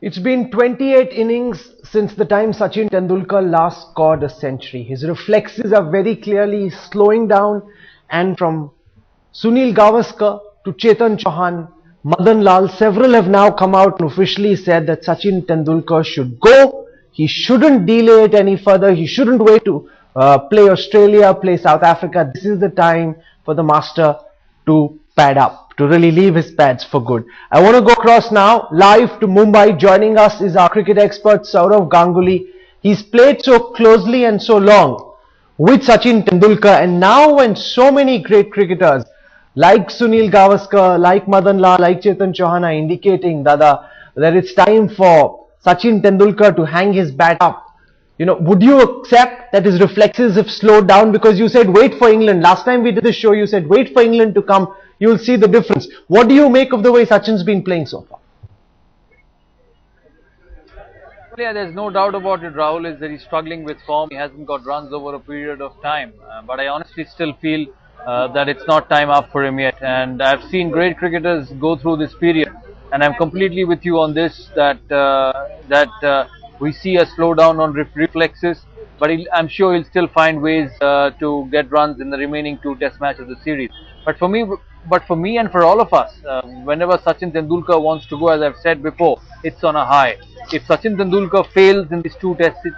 It's been 28 innings since the time Sachin Tendulkar last scored a century. His reflexes are very clearly slowing down, and from Sunil Gavaskar to Chetan Chauhan, Madan Lal, several have now come out and officially said that Sachin Tendulkar should go. He shouldn't delay it any further. He shouldn't wait to play Australia, play South Africa. This is the time for the master to pad up, to really leave his pads for good. I want to go across now, live to Mumbai. Joining us is our cricket expert, Saurav Ganguly. He's played so closely and so long with Sachin Tendulkar, and now when so many great cricketers like Sunil Gavaskar, like Madan Lal, like Chetan Chauhan are indicating, Dada, that it's time for Sachin Tendulkar to hang his bat up. You know, would you accept that his reflexes have slowed down? Because you said wait for England. Last time we did the show, you said wait for England to come. You'll see the difference. What do you make of the way Sachin's been playing so far? Yeah, there's no doubt about it, Rahul, is that he's struggling with form. He hasn't got runs over a period of time. But I honestly still feel that it's not time up for him yet. And I've seen great cricketers go through this period. And I'm completely with you on this, that we see a slowdown on reflexes. But I'm sure he'll still find ways to get runs in the remaining 2 test matches of the series. But for me and for all of us, whenever Sachin Tendulkar wants to go, as I've said before, it's on a high. If Sachin Tendulkar fails in these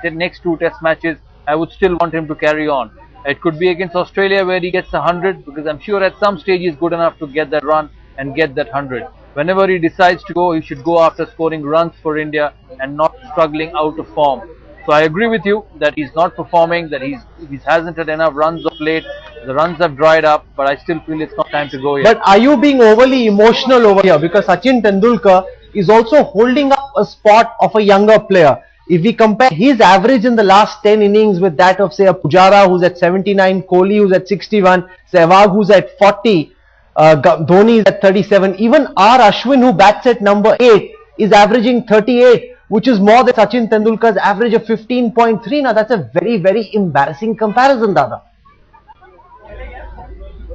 next 2 test matches, I would still want him to carry on. It could be against Australia where he gets 100, because I'm sure at some stage he's good enough to get that run and get that 100. Whenever he decides to go, he should go after scoring runs for India and not struggling out of form. So I agree with you that he's not performing, that he hasn't had enough runs of late. The runs have dried up, but I still feel it's not time to go yet. But are you being overly emotional over here? Because Sachin Tendulkar is also holding up a spot of a younger player. If we compare his average in the last 10 innings with that of, say, a Pujara who's at 79, Kohli who's at 61, Sehwag who's at 40, Dhonis is at 37, even R. Ashwin, who bats at number 8, is averaging 38, which is more than Sachin Tendulkar's average of 15.3. Now that's a very, very embarrassing comparison, Dada.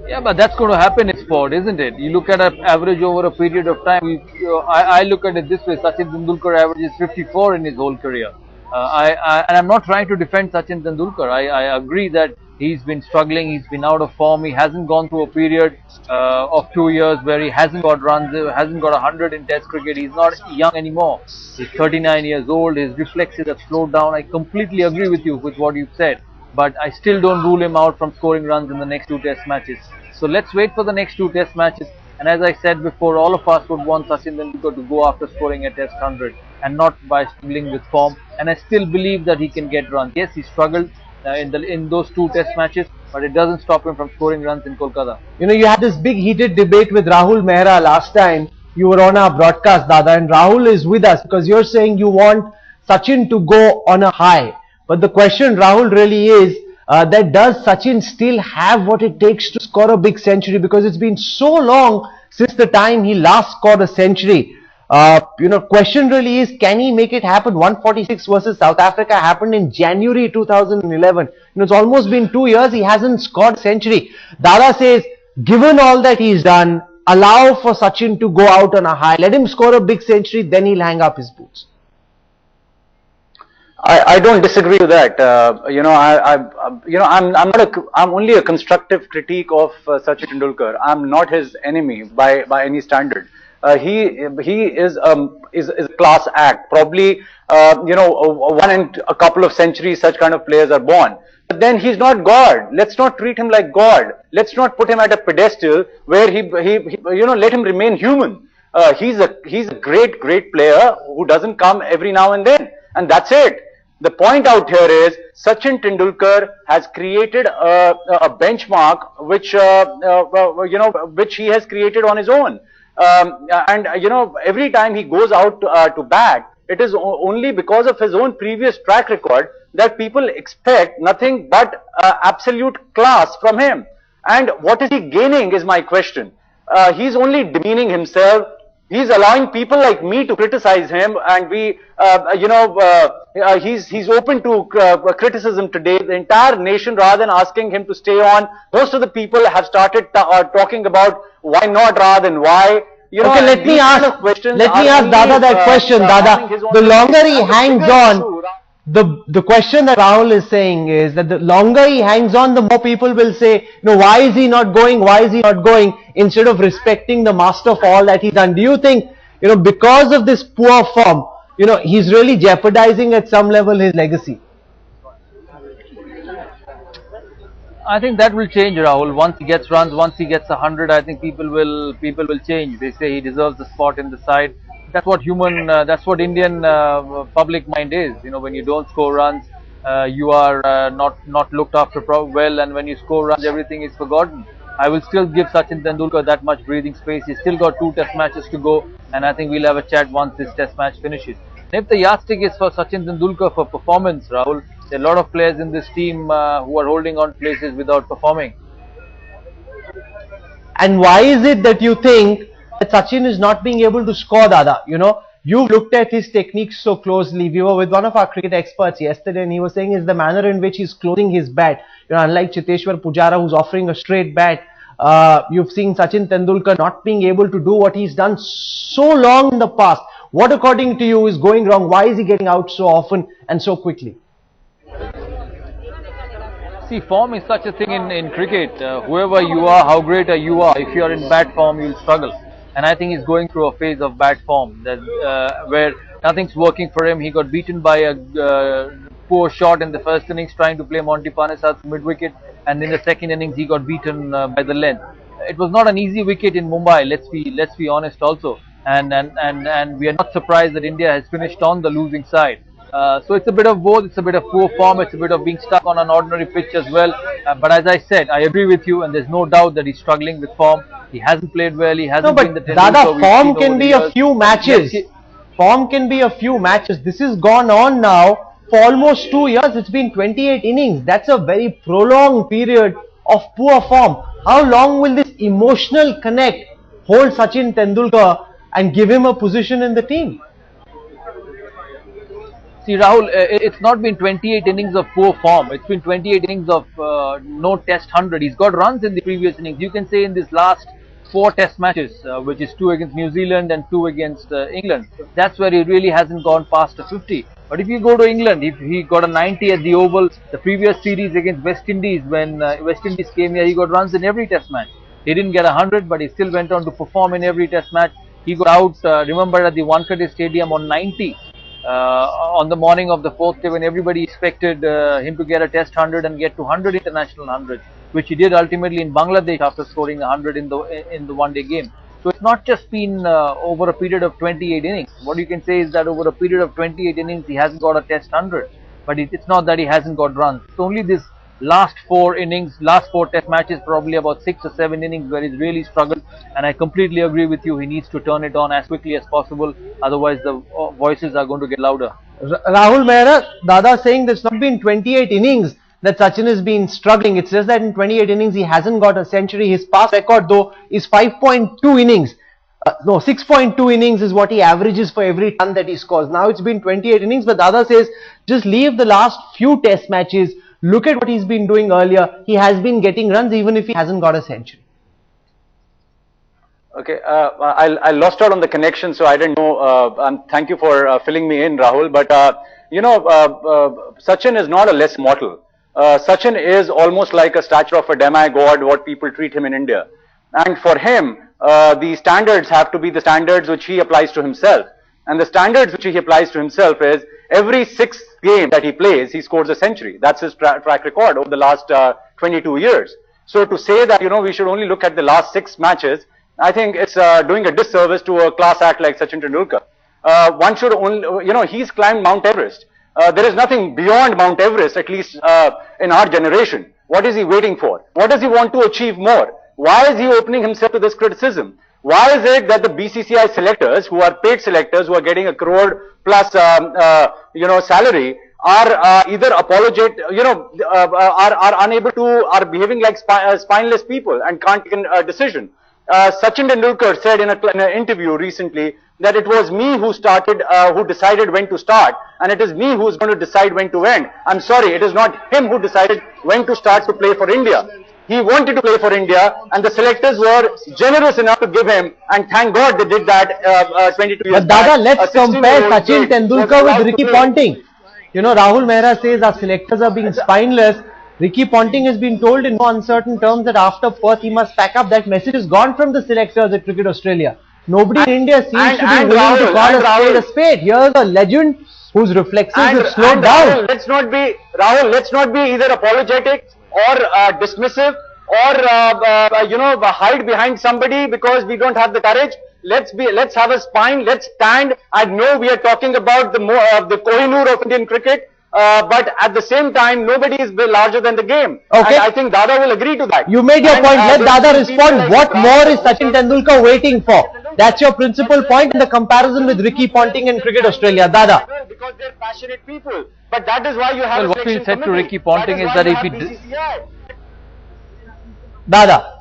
Yeah, but that's going to happen in sport, isn't it? You look at an average over a period of time. I look at it this way: Sachin Tendulkar averages 54 in his whole career. And I'm not trying to defend Sachin Tendulkar. I agree that he's been struggling. He's been out of form. He hasn't gone through a period of 2 years where he hasn't got runs, hasn't got 100 in Test cricket. He's not young anymore. He's 39 years old. His reflexes have slowed down. I completely agree with you with what you've said. But I still don't rule him out from scoring runs in the next 2 test matches. So let's wait for the next 2 test matches. And as I said before, all of us would want Sachin Tendulkar to go after scoring a test 100 and not by struggling with form. And I still believe that he can get runs. Yes, he struggled in those 2 test matches, but it doesn't stop him from scoring runs in Kolkata. You know, you had this big heated debate with Rahul Mehra last time you were on our broadcast, Dada, and Rahul is with us because you're saying you want Sachin to go on a high. But the question, Rahul, really is that does Sachin still have what it takes to score a big century? Because it's been so long since the time he last scored a century. Question really is, can he make it happen? 146 versus South Africa happened in January 2011. It's almost been 2 years. He hasn't scored a century. Dada says, given all that he's done, allow for Sachin to go out on a high. Let him score a big century, then he'll hang up his boots. I don't disagree with that. I'm only a constructive critique of Sachin Tendulkar. I'm not his enemy by any standard. He is a class act. Probably one in a couple of centuries such kind of players are born. But then he's not God. Let's not treat him like God. Let's not put him at a pedestal where he let him remain human. He's a great player who doesn't come every now and then, and that's it. The point out here is Sachin Tendulkar has created a benchmark which he has created on his own. Every time he goes out to bat, it is only because of his own previous track record that people expect nothing but absolute class from him. And what is he gaining is my question. He's only demeaning himself. He's allowing people like me to criticize him, and he's open to criticism today. The entire nation, rather than asking him to stay on, most of the people have started talking about why not rather than why. Okay, let me ask Dada that question, Dada. The longer he hangs on, the question that Rahul is saying is that the longer he hangs on, the more people will say, why is he not going? Why is he not going? Instead of respecting the master for all that he's done. Do you think, because of this poor form, he's really jeopardizing at some level his legacy? I think that will change, Rahul. Once he gets runs, once he gets 100, I think people will change. They say he deserves the spot in the side. That's what that's what Indian public mind is. When you don't score runs, you are not looked after well, and when you score runs, everything is forgotten. I will still give Sachin Tendulkar that much breathing space. He's still got 2 test matches to go, and I think we'll have a chat once this test match finishes. And if the yardstick is for Sachin Tendulkar for performance, Rahul, there are a lot of players in this team who are holding on places without performing. And why is it that you think that Sachin is not being able to score, Dada? You've looked at his techniques so closely. We were with one of our cricket experts yesterday, and he was saying is the manner in which he's closing his bat. Unlike Chiteshwar Pujara, who's offering a straight bat, you've seen Sachin Tendulkar not being able to do what he's done so long in the past. What, according to you, is going wrong? Why is he getting out so often and so quickly? See, form is such a thing in cricket. Whoever you are, how great you are, if you are in bad form, you'll struggle. And I think he's going through a phase of bad form where nothing's working for him. He got beaten by a poor shot in the first innings trying to play Monty Panesar's mid-wicket, and in the second innings he got beaten by the length. It was not an easy wicket in Mumbai, let's be honest also. And we are not surprised that India has finished on the losing side. So it's a bit of both. It's a bit of poor form. It's a bit of being stuck on an ordinary pitch as well. But as I said, I agree with you, and there's no doubt that he's struggling with form. He hasn't played well. He hasn't been the Tendulkar. Dada, form can be a few matches. Form can be a few matches. This has gone on now for almost 2 years. It's been 28 innings. That's a very prolonged period of poor form. How long will this emotional connect hold Sachin Tendulkar and give him a position in the team? See, Rahul, it's not been 28 innings of poor form. It's been 28 innings of no test 100. He's got runs in the previous innings. You can say in this last 4 test matches, which is 2 against New Zealand and 2 against England. That's where he really hasn't gone past a 50. But if you go to England, if he got a 90 at the Oval, the previous series against West Indies, when West Indies came here, he got runs in every test match. He didn't get 100, but he still went on to perform in every test match. He got out, remember, at the Wankhede Stadium on 90. On the morning of the 4th day, when everybody expected him to get a test 100 and get to 100 international 100s, which he did ultimately in Bangladesh after scoring 100 in the one-day game. So it's not just been over a period of 28 innings. What you can say is that over a period of 28 innings, he hasn't got a test 100. But it's not that he hasn't got runs. It's only this last 4 innings, last 4 test matches, probably about 6 or 7 innings where he's really struggled. And I completely agree with you. He needs to turn it on as quickly as possible. Otherwise, the voices are going to get louder. Rahul Mehra, Dada saying there's not been 28 innings that Sachin has been struggling. It's just that in 28 innings he hasn't got a century. His past record though is 5.2 innings. 6.2 innings is what he averages for every ton that he scores. Now it's been 28 innings, but Dada says just leave the last few test matches. Look at what he's been doing earlier. He has been getting runs even if he hasn't got a century. Okay, I lost out on the connection, so I didn't know. And thank you for filling me in, Rahul. But Sachin is not a less mortal. Sachin is almost like a statue of a demigod, what people treat him in India. And for him, the standards have to be the standards which he applies to himself. And the standards which he applies to himself is every 6th game that he plays, he scores a century. That's his track record over the last 22 years. So to say that, we should only look at the last 6 matches, I think it's doing a disservice to a class act like Sachin Tendulkar. One should only, he's climbed Mount Everest. There is nothing beyond Mount Everest, at least in our generation. What is he waiting for? What does he want to achieve more? Why is he opening himself to this criticism? Why is it that the BCCI selectors, who are paid selectors, who are getting a crore plus, salary, are either apologetic, are unable to, are behaving like spineless people and can't take a decision. Sachin Tendulkar said in an interview recently that it was me who decided when to start, and it is me who is going to decide when to end. I'm sorry, it is not him who decided when to start to play for India. He wanted to play for India, and the selectors were generous enough to give him, and thank God they did that 22 years But back. Dada, let's compare 16-year-old Sachin kid was Tendulkar allowed with to Ricky play. Ponting. You know, Rahul Mehra says our selectors are being spineless. Ricky Ponting has been told in no uncertain terms that after Perth he must pack up. That message is gone from the selectors at Cricket Australia. Nobody in India seems to be willing to call a spade. Here's a legend whose reflexes have slowed down. Rahul, let's not be either apologetic or dismissive or hide behind somebody because we don't have the courage. Let's have a spine. Let's stand. I know we are talking about the Kohinoor of Indian cricket. But at the same time, nobody is larger than the game. Okay. And I think Dada will agree to that. You made your point. Let Dada respond. What more is Sachin Tendulkar waiting for? That's your principal point in the comparison with Ricky Ponting and Cricket Australia. Dada. Because they're passionate people. But that is why you have Well, what we said to Ricky Ponting is that if he... Dada.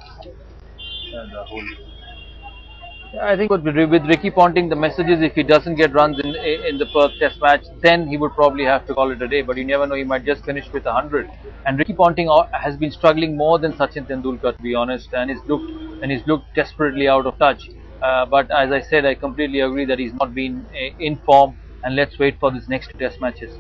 I think with Ricky Ponting, the message is if he doesn't get runs in the Perth Test match, then he would probably have to call it a day. But you never know; he might just finish with 100. And Ricky Ponting has been struggling more than Sachin Tendulkar, to be honest, and he's looked desperately out of touch. But as I said, I completely agree that he's not been in form. And let's wait for these next 2 Test matches.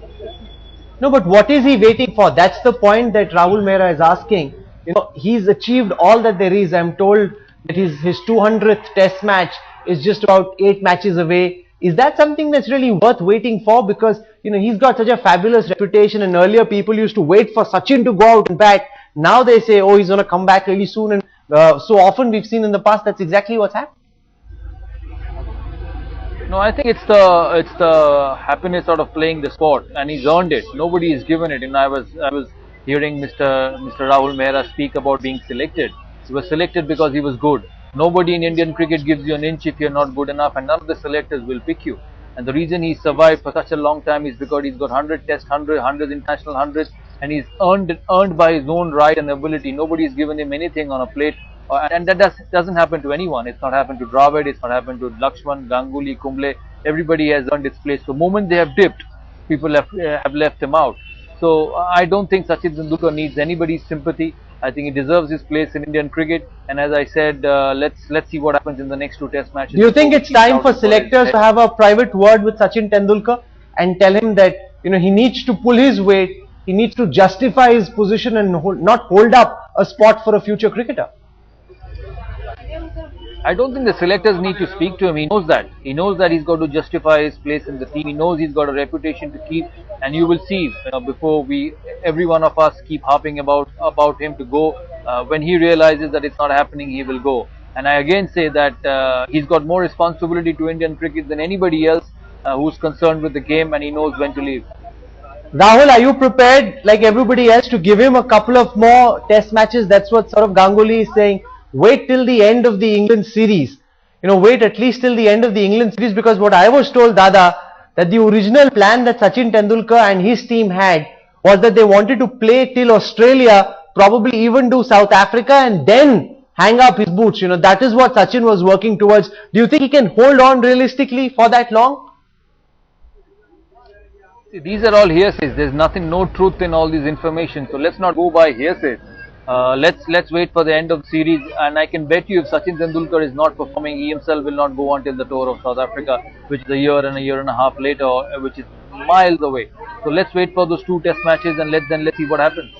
No, but what is he waiting for? That's the point that Rahul Mehra is asking. You know, he's achieved all that there is. I'm told that his 200th Test match is just about 8 matches away. Is that something that's really worth waiting for? Because, you know, he's got such a fabulous reputation, and earlier people used to wait for Sachin to go out and bat. Now they say, oh, he's going to come back really soon. And so often we've seen in the past that's exactly what's happened. No, I think it's the happiness out of playing the sport, and he's earned it. Nobody is given it. And I was hearing Mr. Rahul Mehra speak about being selected. He was selected because he was good. Nobody in Indian cricket gives you an inch if you're not good enough, and none of the selectors will pick you. And the reason he survived for such a long time is because he's got 100 Test, 100 international 100s, and he's earned by his own right and ability. Nobody's given him anything on a plate. And that doesn't happen to anyone. It's not happened to Dravid, it's not happened to Lakshman, Ganguly, Kumble. Everybody has earned its place. The moment they have dipped, people have left him out. So I don't think Sachin Tendulkar needs anybody's sympathy. I think he deserves his place in Indian cricket. And as I said, let's see what happens in the next 2 Test matches. Do you think it's time for selectors to have a private word with Sachin Tendulkar and tell him that, you know, he needs to pull his weight, he needs to justify his position and not hold up a spot for a future cricketer? I don't think the selectors need to speak to him. He knows that. He knows that he's got to justify his place in the team. He knows he's got a reputation to keep, and you will see, you know, before every one of us keep harping about him to go. When he realizes that it's not happening, he will go. And I again say that he's got more responsibility to Indian cricket than anybody else who's concerned with the game, and he knows when to leave. Rahul, are you prepared, like everybody else, to give him a couple of more Test matches? That's what sort of Ganguly is saying. Wait till the end of the England series. You know, wait at least till the end of the England series, because what I was told, Dada, that the original plan that Sachin Tendulkar and his team had was that they wanted to play till Australia, probably even do South Africa, and then hang up his boots. You know, that is what Sachin was working towards. Do you think he can hold on realistically for that long? See, these are all hearsays. There's no truth in all these information. So let's not go by hearsays. Let's wait for the end of the series, and I can bet you if Sachin Tendulkar is not performing, he himself will not go until the tour of South Africa, which is a year and a half later, which is miles away. So let's wait for those 2 Test matches, and let's see what happens.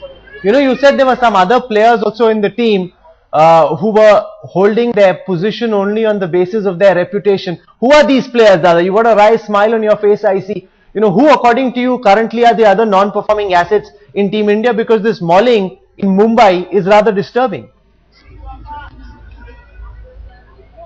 You know, you said there were some other players also in the team who were holding their position only on the basis of their reputation. Who are these players, Dada? You got a wry smile on your face, I see. You know, who according to you currently are the other non-performing assets in Team India? Because this mauling in Mumbai is rather disturbing.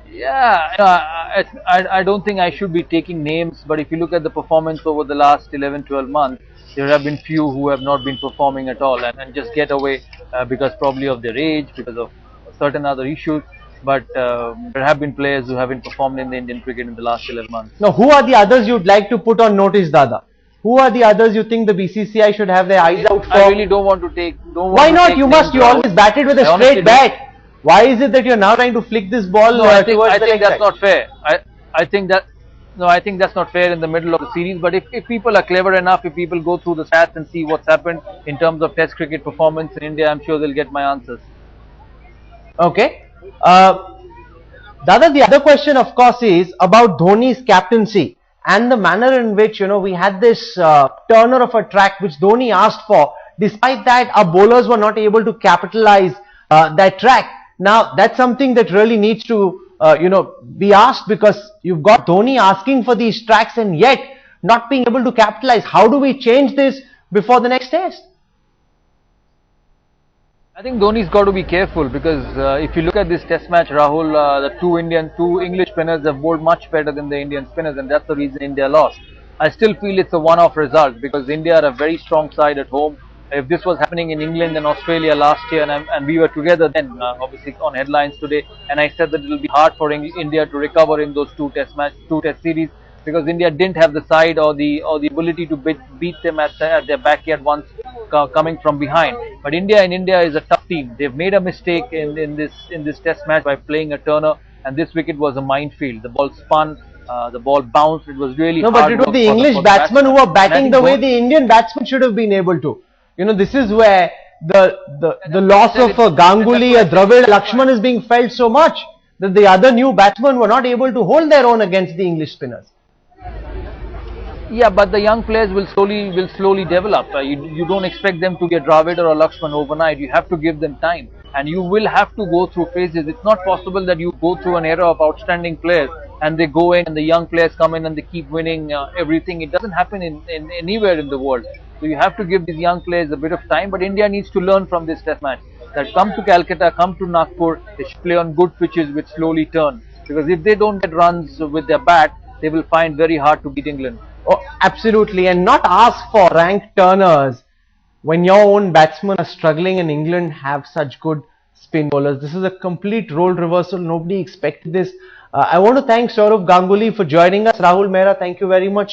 Yeah, I don't think I should be taking names, but if you look at the performance over the last 11-12 months, there have been few who have not been performing at all and just get away because probably of their age, because of certain other issues. But there have been players who haven't performed in the Indian cricket in the last 11 months. Now, who are the others you'd like to put on notice, Dada? Who are the others you think the BCCI should have their eyes out for? I really don't want to take... Why not? You must. You always batted with a straight bat. Why is it that you're now trying to flick this ball I think that's not fair. I think that's not fair in the middle of the series. But if people are clever enough, if people go through the stats and see what's happened in terms of Test cricket performance in India, I'm sure they'll get my answers. Okay. Dada, the other question, of course, is about Dhoni's captaincy and the manner in which, we had this turner of a track which Dhoni asked for. Despite that, our bowlers were not able to capitalize that track. Now, that's something that really needs to, be asked, because you've got Dhoni asking for these tracks and yet not being able to capitalize. How do we change this before the next test? I think Dhoni's got to be careful because if you look at this Test match, Rahul, the two English spinners have bowled much better than the Indian spinners, and that's the reason India lost. I still feel it's a one-off result because India are a very strong side at home. If this was happening in England and Australia last year, and we were together then, obviously on headlines today, and I said that it will be hard for India to recover in those two Test series, because India didn't have the side or the ability to beat them at their backyard once coming from behind. But India is a tough team. They've made a mistake in this Test match by playing a turner, and this wicket was a minefield. The ball spun, the ball bounced. It was really No, but hard it was work the for English the batsmen who were And I batting think the way the Indian batsmen should have been able to. This is where the loss of a Ganguly, a Dravid, Lakshman is being felt so much that the other new batsmen were not able to hold their own against the English spinners. Yeah, but the young players will slowly develop. You don't expect them to get Dravid or a Lakshman overnight. You have to give them time, and you will have to go through phases. It's not possible that you go through an era of outstanding players and they go in and the young players come in and they keep winning everything. It doesn't happen in anywhere in the world. So you have to give these young players a bit of time. But India needs to learn from this Test match. That come to Calcutta, come to Nagpur, they should play on good pitches which slowly turn. Because if they don't get runs with their bat, they will find very hard to beat England. Oh, absolutely, and not ask for ranked turners when your own batsmen are struggling and England have such good spin bowlers. This is a complete role reversal. Nobody expected this. I want to thank Saurav Ganguly for joining us. Rahul Mehra, thank you very much.